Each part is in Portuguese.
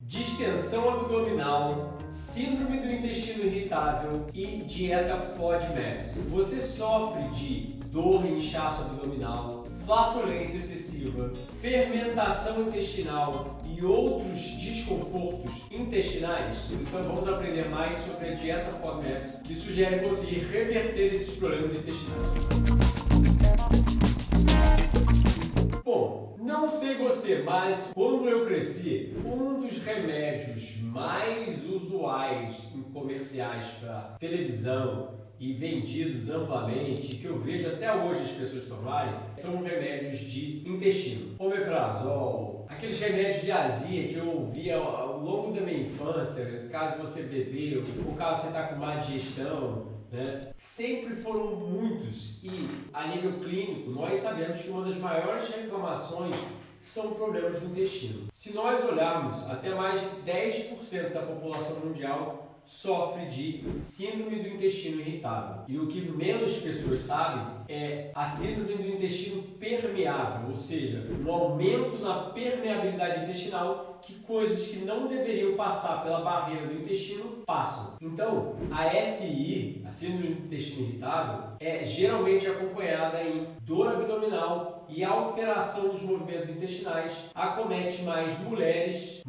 distensão abdominal, síndrome do intestino irritável e dieta FODMAPs. Você sofre de dor e inchaço abdominal, flatulência excessiva, fermentação intestinal e outros desconfortos intestinais? Então vamos aprender mais sobre a dieta FODMAPs, que sugere conseguir reverter esses problemas intestinais. Bom, não sei você, mas quando eu cresci, um dos remédios mais usuais em comerciais para televisão e vendidos amplamente, que eu vejo até hoje as pessoas tomarem, são remédios de intestino. Omeprazol, aqueles remédios de azia que eu ouvia ao longo da minha infância, caso você bebeu, ou caso você está com má digestão, né? Sempre foram muitos e, a nível clínico, nós sabemos que uma das maiores reclamações são problemas no intestino. Se nós olharmos, até mais de 10% da população mundial sofre de síndrome do intestino irritável. E o que menos pessoas sabem é a síndrome do intestino permeável, ou seja, um aumento na permeabilidade intestinal, que coisas que não deveriam passar pela barreira do intestino passam. Então, a SI, a síndrome do intestino irritável, é geralmente acompanhada em dor abdominal e alteração dos movimentos intestinais, acomete mais mulheres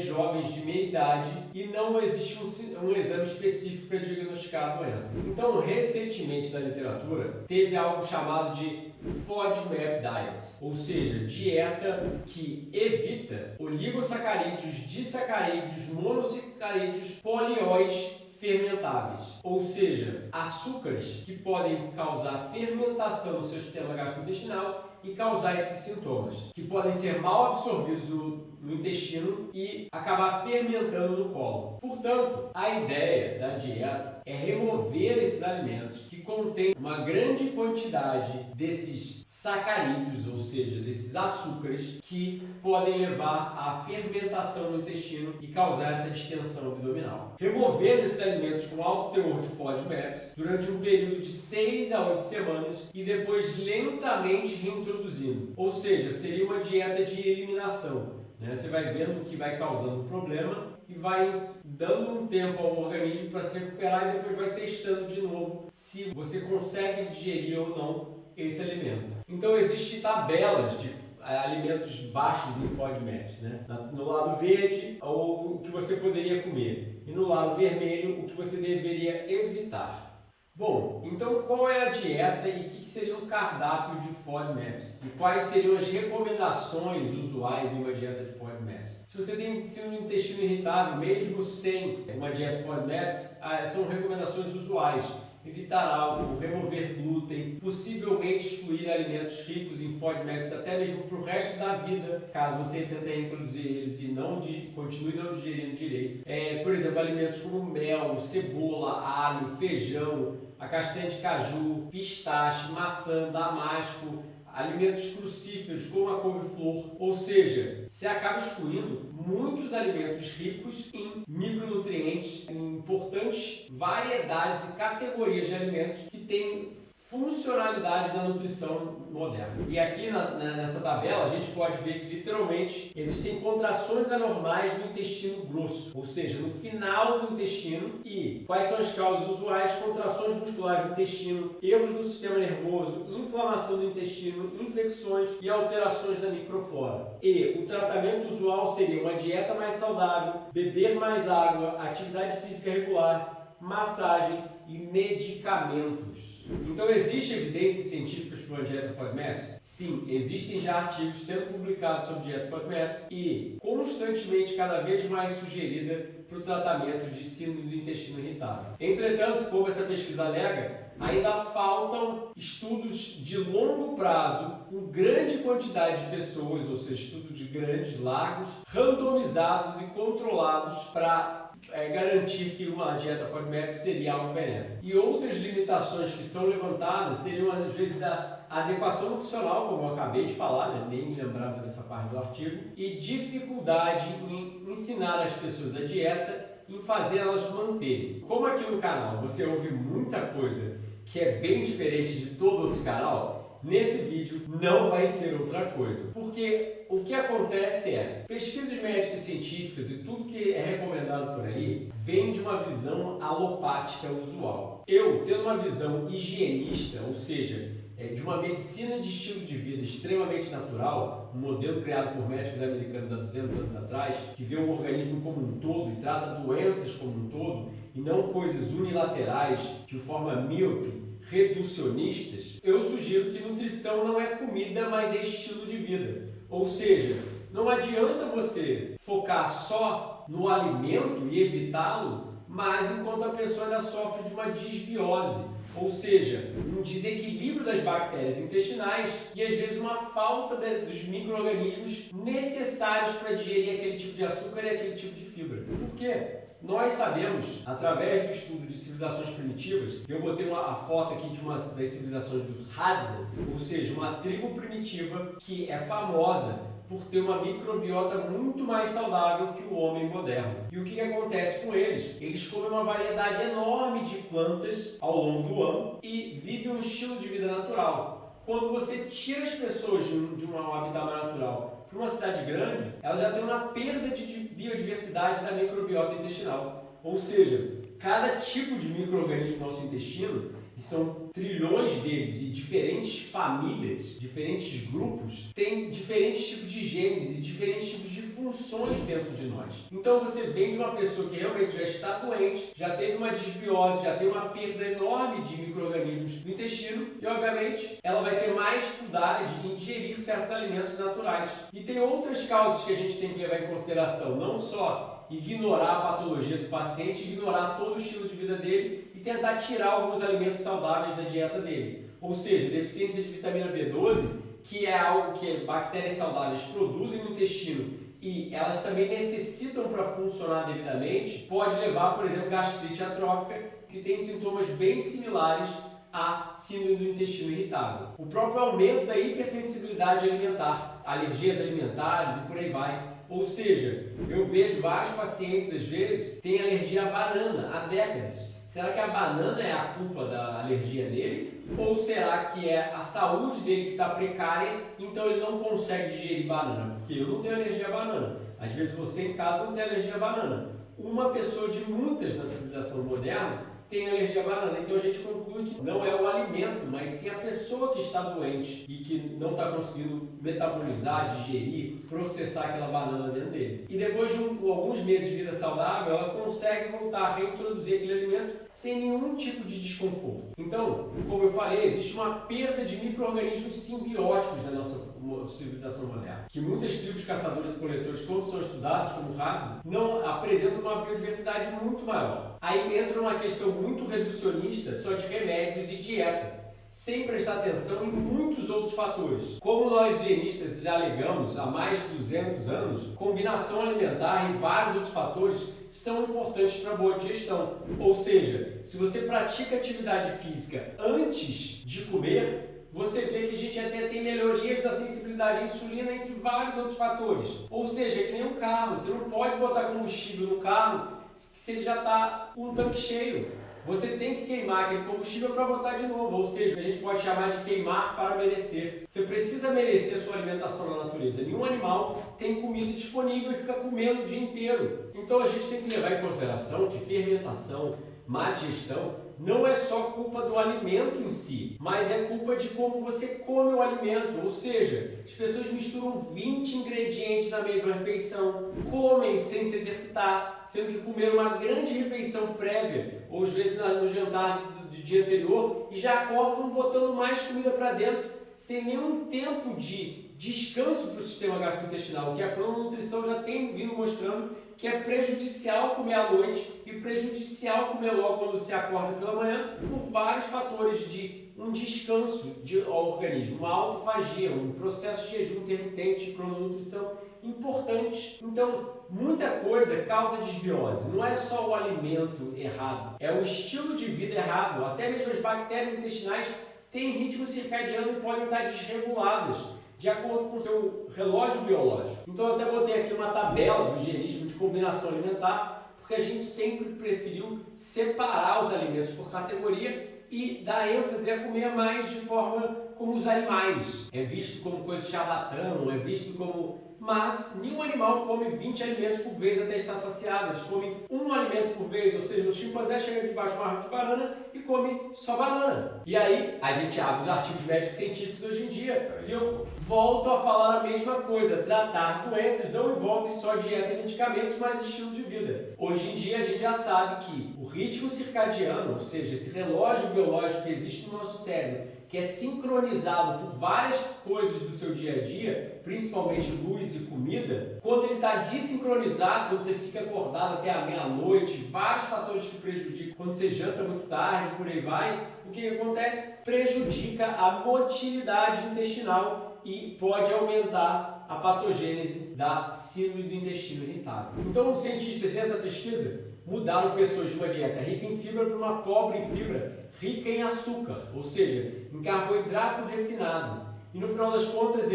jovens de meia idade e não existe um exame específico para diagnosticar a doença. Então, recentemente na literatura, teve algo chamado de FODMAP Diet, ou seja, dieta que evita oligosacarídeos, disacarídeos, monossacarídeos, polióis fermentáveis, ou seja, açúcares que podem causar fermentação no seu sistema gastrointestinal e causar esses sintomas, que podem ser mal absorvidos no intestino e acabar fermentando no colo. Portanto, a ideia da dieta é remover esses alimentos que contêm uma grande quantidade desses sacarídeos, ou seja, desses açúcares que podem levar à fermentação no intestino e causar essa distensão abdominal. Remover esses alimentos com alto teor de FODMAPs durante um período de 6 a 8 semanas e depois lentamente reintroduzindo. Ou seja, seria uma dieta de eliminação. Você vai vendo o que vai causando problema e vai dando um tempo ao organismo para se recuperar e depois vai testando de novo se você consegue digerir ou não esse alimento. Então existem tabelas de alimentos baixos em FODMAPs, né? No lado verde, o que você poderia comer, e no lado vermelho, o que você deveria evitar. Bom, então qual é a dieta e o que seria um cardápio de FODMAPs? E quais seriam as recomendações usuais em uma dieta de FODMAPs? Se você tem síndrome do intestino irritável, mesmo sem uma dieta de FODMAPs, são recomendações usuais. Evitar álcool, remover glúten, possivelmente excluir alimentos ricos em FODMAPs até mesmo para o resto da vida, caso você tente reintroduzir eles e continue não digerindo direito. Por exemplo, alimentos como mel, cebola, alho, feijão, a castanha de caju, pistache, maçã, damasco, alimentos crucíferos como a couve-flor, ou seja, se acaba excluindo muitos alimentos ricos em micronutrientes, em importantes variedades e categorias de alimentos que têm funcionalidade da nutrição moderna. E aqui nessa tabela a gente pode ver que literalmente existem contrações anormais no intestino grosso, ou seja, no final do intestino. E quais são as causas usuais? Contrações musculares do intestino, erros do sistema nervoso, inflamação do intestino, infecções e alterações da microflora. E o tratamento usual seria uma dieta mais saudável, beber mais água, atividade física regular, massagem e medicamentos. Então, existem evidências científicas para uma dieta FODMAPs? Sim, existem já artigos sendo publicados sobre dieta FODMAPs e constantemente cada vez mais sugerida para o tratamento de síndrome do intestino irritável. Entretanto, como essa pesquisa alega, ainda faltam estudos de longo prazo com grande quantidade de pessoas, ou seja, estudos grandes, largos, randomizados e controlados para garantir que uma dieta FODMAP seria algo benéfico. E outras limitações que são levantadas seriam, às vezes, da adequação nutricional, como eu acabei de falar, nem me lembrava dessa parte do artigo, e dificuldade em ensinar as pessoas a dieta, em fazer elas manterem. Como aqui no canal você ouve muita coisa que é bem diferente de todo outro canal, Nesse vídeo não vai ser outra coisa, porque o que acontece é, pesquisas médicas e científicas e tudo que é recomendado por aí vem de uma visão alopática usual. Eu, tendo uma visão higienista, ou seja, de uma medicina de estilo de vida extremamente natural, um modelo criado por médicos americanos há 200 anos atrás, que vê o organismo como um todo e trata doenças como um todo, e não coisas unilaterais de forma míope, reducionistas, eu sugiro que nutrição não é comida, mas é estilo de vida. Ou seja, não adianta você focar só no alimento e evitá-lo, mas enquanto a pessoa ainda sofre de uma disbiose, ou seja, um desequilíbrio das bactérias intestinais e às vezes uma falta dos micro-organismos necessários para digerir aquele tipo de açúcar e aquele tipo de fibra. Por quê? Nós sabemos, através do estudo de civilizações primitivas, eu botei a foto aqui de uma das civilizações dos Hadzas, ou seja, uma tribo primitiva que é famosa por ter uma microbiota muito mais saudável que o homem moderno. E o que acontece com eles? Eles comem uma variedade enorme de plantas ao longo do ano e vivem um estilo de vida natural. Quando você tira as pessoas de um habitat natural para uma cidade grande, elas já têm uma perda de biodiversidade da microbiota intestinal. Ou seja, cada tipo de micro-organismo do nosso intestino, e são trilhões deles, e diferentes famílias, diferentes grupos, têm diferentes tipos de genes e diferentes tipos de funções dentro de nós. Então você vem de uma pessoa que realmente já está doente, já teve uma disbiose, já tem uma perda enorme de micro-organismos do intestino e, obviamente, ela vai ter mais dificuldade em digerir certos alimentos naturais. E tem outras causas que a gente tem que levar em consideração, não só ignorar a patologia do paciente, ignorar todo o estilo de vida dele e tentar tirar alguns alimentos saudáveis da dieta dele. Ou seja, deficiência de vitamina B12, que é algo que bactérias saudáveis produzem no intestino e elas também necessitam para funcionar devidamente, pode levar, por exemplo, gastrite atrófica, que tem sintomas bem similares à síndrome do intestino irritável. O próprio aumento da hipersensibilidade alimentar, alergias alimentares e por aí vai. Ou seja, eu vejo vários pacientes, às vezes, têm alergia à banana há décadas. Será que a banana é a culpa da alergia dele? Ou será que é a saúde dele que está precária, então ele não consegue digerir banana? Porque eu não tenho alergia à banana. Às vezes você em casa não tem alergia à banana. Uma pessoa de muitas na civilização moderna tem alergia à banana, então a gente conclui que não é o alimento, mas sim a pessoa que está doente e que não está conseguindo metabolizar, digerir, processar aquela banana dentro dele. E depois de alguns meses de vida saudável, ela consegue voltar a reintroduzir aquele alimento sem nenhum tipo de desconforto. Então, como eu falei, existe uma perda de micro-organismos simbióticos na nossa civilização moderna, que muitas tribos caçadores e coletores, quando são estudados como Hadza, não apresentam uma biodiversidade muito maior. Aí entra uma questão muito reducionista só de remédios e dieta, sem prestar atenção em muitos outros fatores. Como nós higienistas já alegamos há mais de 200 anos, combinação alimentar e vários outros fatores são importantes para a boa digestão. Ou seja, se você pratica atividade física antes de comer, você vê que a gente até tem melhorias da sensibilidade à insulina, entre vários outros fatores. Ou seja, é que nem um carro, você não pode botar combustível no carro se ele já está com o tanque cheio. Você tem que queimar aquele combustível para botar de novo, ou seja, a gente pode chamar de queimar para merecer. Você precisa merecer sua alimentação na natureza. Nenhum animal tem comida disponível e fica comendo o dia inteiro. Então a gente tem que levar em consideração que fermentação, má digestão, não é só culpa do alimento em si, mas é culpa de como você come o alimento. Ou seja, as pessoas misturam 20 ingredientes na mesma refeição, comem sem se exercitar, sendo que comeram uma grande refeição prévia, ou às vezes no jantar do dia anterior, e já acordam botando mais comida para dentro, sem nenhum tempo de descanso para o sistema gastrointestinal, que a crononutrição já tem vindo mostrando que é prejudicial comer à noite e prejudicial comer logo quando você acorda pela manhã, por vários fatores de um descanso ao organismo, uma autofagia, um processo de jejum intermitente de crononutrição importante. Então, muita coisa causa desbiose. Não é só o alimento errado, é o estilo de vida errado. Até mesmo as bactérias intestinais têm ritmo circadiano e podem estar desreguladas de acordo com o seu relógio biológico. Então eu até botei aqui uma tabela do higienismo de combinação alimentar, porque a gente sempre preferiu separar os alimentos por categoria e dá ênfase a comer mais de forma como os animais. É visto como coisa de charlatão, é visto como... Mas nenhum animal come 20 alimentos por vez até estar saciado. Eles comem um alimento por vez, ou seja, o chimpanzé chega debaixo de uma árvore de banana e come só banana. E aí a gente abre os artigos médicos científicos hoje em dia e eu volto a falar a mesma coisa. Tratar doenças não envolve só dieta e medicamentos, mas estilo de vida. Hoje em dia a gente já sabe que o ritmo circadiano, ou seja, esse relógio biológico que existe no nosso cérebro, que é sincronizado por várias coisas do seu dia a dia, principalmente luz e comida, quando ele está desincronizado, quando você fica acordado até a meia-noite, vários fatores que prejudicam, quando você janta muito tarde, por aí vai, o que acontece? Prejudica a motilidade intestinal e pode aumentar a patogênese da síndrome do intestino irritável. Então, os cientistas dessa pesquisa mudaram pessoas de uma dieta rica em fibra para uma pobre em fibra, rica em açúcar, ou seja, em carboidrato refinado. E no final das contas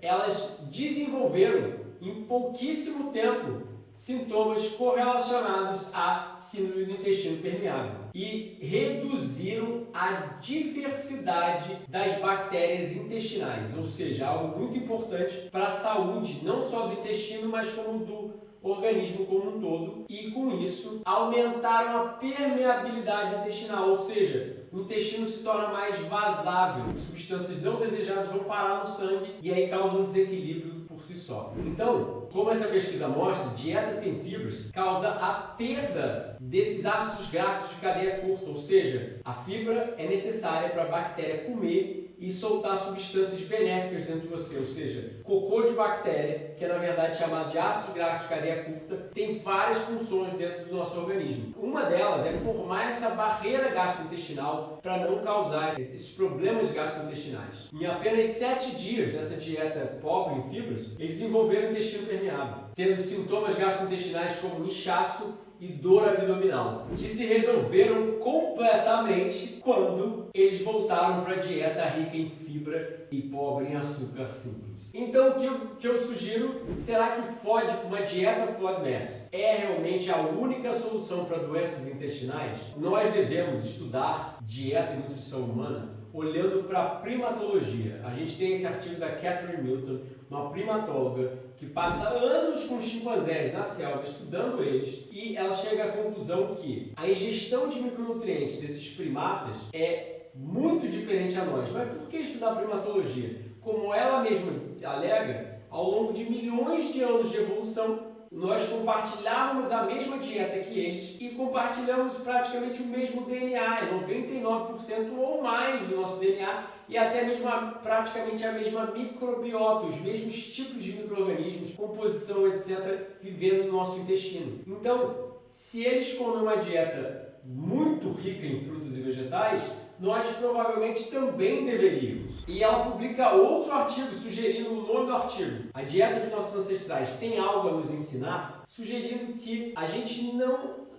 elas desenvolveram em pouquíssimo tempo sintomas correlacionados à síndrome do intestino permeável e reduziram a diversidade das bactérias intestinais, ou seja, algo muito importante para a saúde não só do intestino, mas como do organismo como um todo, e com isso aumentaram a permeabilidade intestinal, ou seja, o intestino se torna mais vazável, substâncias não desejadas vão parar no sangue e aí causam um desequilíbrio por si só. Então, como essa pesquisa mostra, dieta sem fibras causa a perda desses ácidos graxos de cadeia curta, ou seja, a fibra é necessária para a bactéria comer e soltar substâncias benéficas dentro de você, ou seja, cocô de bactéria, que é na verdade chamado de ácido graxo de cadeia curta, tem várias funções dentro do nosso organismo. Uma delas é formar essa barreira gastrointestinal para não causar esses problemas gastrointestinais. Em apenas 7 dias dessa dieta pobre em fibras, eles desenvolveram o intestino permeável, tendo sintomas gastrointestinais como inchaço e dor abdominal, que se resolveram completamente quando eles voltaram para a dieta rica em fibra e pobre em açúcar simples. Então o que eu sugiro, será que FODMAPs, uma dieta FODMAPs, é realmente a única solução para doenças intestinais? Nós devemos estudar dieta e nutrição humana olhando para a primatologia. A gente tem esse artigo da Catherine Milton, uma primatóloga que passa anos com chimpanzés na selva, estudando eles, e ela chega à conclusão que a ingestão de micronutrientes desses primatas é muito diferente a nós. Mas por que estudar primatologia? Como ela mesma alega, ao longo de milhões de anos de evolução, nós compartilhávamos a mesma dieta que eles e compartilhamos praticamente o mesmo DNA, 99% ou mais do nosso DNA, e até mesmo praticamente a mesma microbiota, os mesmos tipos de micro-organismos, composição, etc., vivendo no nosso intestino. Então, se eles comem uma dieta muito rica em frutos e vegetais, nós provavelmente também deveríamos. E ela publica outro artigo sugerindo o nome do artigo. A dieta de nossos ancestrais tem algo a nos ensinar, sugerindo que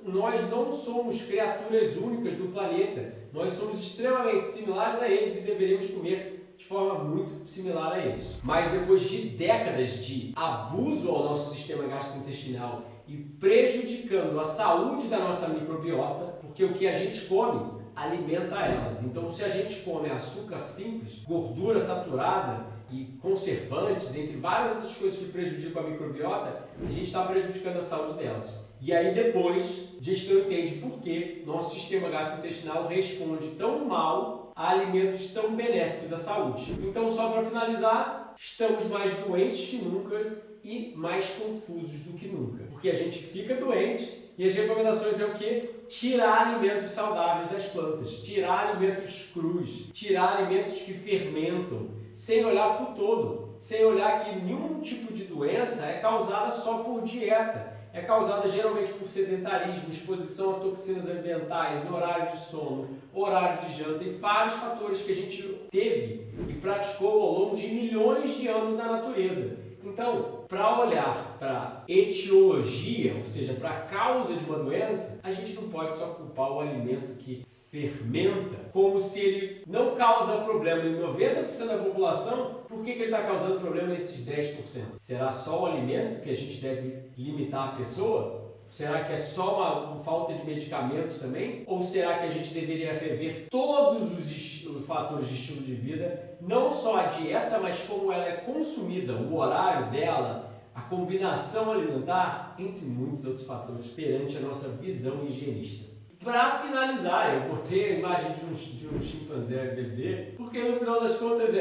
nós não somos criaturas únicas no planeta. Nós somos extremamente similares a eles e deveríamos comer de forma muito similar a eles. Mas depois de décadas de abuso ao nosso sistema gastrointestinal e prejudicando a saúde da nossa microbiota, porque o que a gente come alimenta elas. Então, se a gente come açúcar simples, gordura saturada e conservantes, entre várias outras coisas que prejudicam a microbiota, a gente está prejudicando a saúde delas. E aí depois, a gente não entende por que nosso sistema gastrointestinal responde tão mal a alimentos tão benéficos à saúde. Então, só para finalizar, estamos mais doentes que nunca e mais confusos do que nunca. Porque a gente fica doente e as recomendações é o quê? Tirar alimentos saudáveis das plantas, tirar alimentos crus, tirar alimentos que fermentam, sem olhar para o todo, sem olhar que nenhum tipo de doença é causada só por dieta. É causada geralmente por sedentarismo, exposição a toxinas ambientais, horário de sono, horário de janta e vários fatores que a gente teve e praticou ao longo de milhões de anos na natureza. Então, para olhar para a etiologia, ou seja, para a causa de uma doença, a gente não pode só culpar o alimento que fermenta, como se ele não causa problema em 90% da população, por que ele está causando problema nesses 10%? Será só o alimento que a gente deve limitar a pessoa? Será que é só uma falta de medicamentos também? Ou será que a gente deveria rever todos os fatores de estilo de vida, não só a dieta, mas como ela é consumida, o horário dela, a combinação alimentar, entre muitos outros fatores, perante a nossa visão higienista? Para finalizar, eu botei a imagem de um chimpanzé bebê, porque no final das contas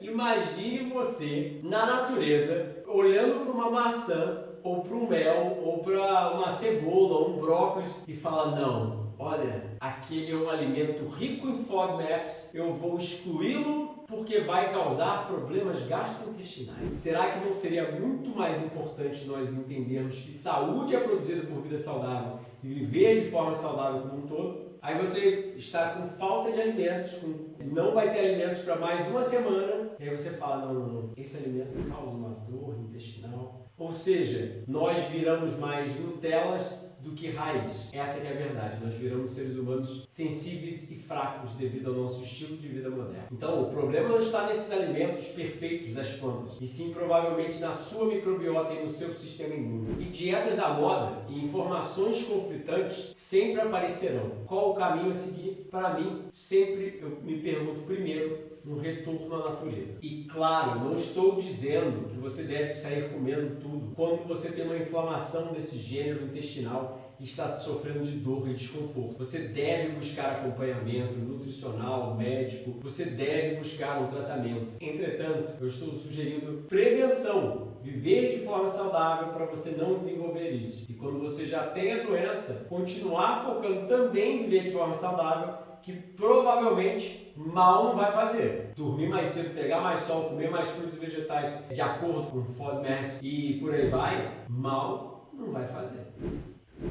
imagine você na natureza, olhando para uma maçã, ou para um mel, ou para uma cebola, ou um brócolis, e fala, não, olha, aquele é um alimento rico em FODMAPs, eu vou excluí-lo porque vai causar problemas gastrointestinais. Será que não seria muito mais importante nós entendermos que saúde é produzida por vida saudável e viver de forma saudável como um todo? Aí você está com falta de alimentos, não vai ter alimentos para mais uma semana, e aí você fala, não, esse alimento causa uma dor intestinal. Ou seja, nós viramos mais Nutellas do que raízes. Essa que é a verdade. Nós viramos seres humanos sensíveis e fracos devido ao nosso estilo de vida moderno. Então, o problema não está nesses alimentos perfeitos das plantas, e sim provavelmente na sua microbiota e no seu sistema imune. E dietas da moda e informações conflitantes sempre aparecerão. Qual o caminho a seguir? Para mim, sempre eu me pergunto primeiro, um retorno à natureza. E claro, não estou dizendo que você deve sair comendo tudo quando você tem uma inflamação desse gênero intestinal e está sofrendo de dor e desconforto. Você deve buscar acompanhamento nutricional, médico, você deve buscar um tratamento. Entretanto, eu estou sugerindo prevenção, viver de forma saudável para você não desenvolver isso. E quando você já tem a doença, continuar focando também em viver de forma saudável, que provavelmente mal não vai fazer. Dormir mais cedo, pegar mais sol, comer mais frutos e vegetais de acordo com o FODMAPs e por aí vai, mal não vai fazer.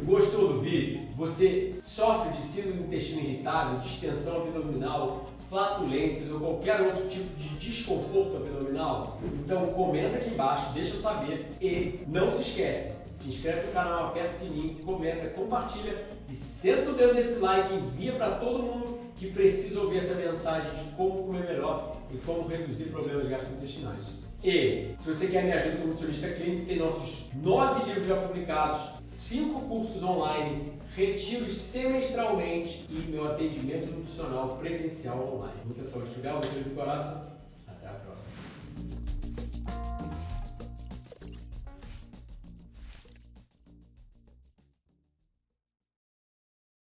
Gostou do vídeo? Você sofre de síndrome do intestino irritável, distensão abdominal, flatulências ou qualquer outro tipo de desconforto abdominal? Então comenta aqui embaixo, deixa eu saber e não se esquece, se inscreve no canal, aperta o sininho, comenta, compartilha e senta o dedo nesse like e envia para todo mundo que precisa ouvir essa mensagem de como comer melhor e como reduzir problemas gastrointestinais. E se você quer me ajuda como nutricionista clínico, tem nossos 9 livros já publicados, 5 cursos online, retiros semestralmente e meu atendimento nutricional presencial online. Muita saúde, frugal, do coração. Até a próxima.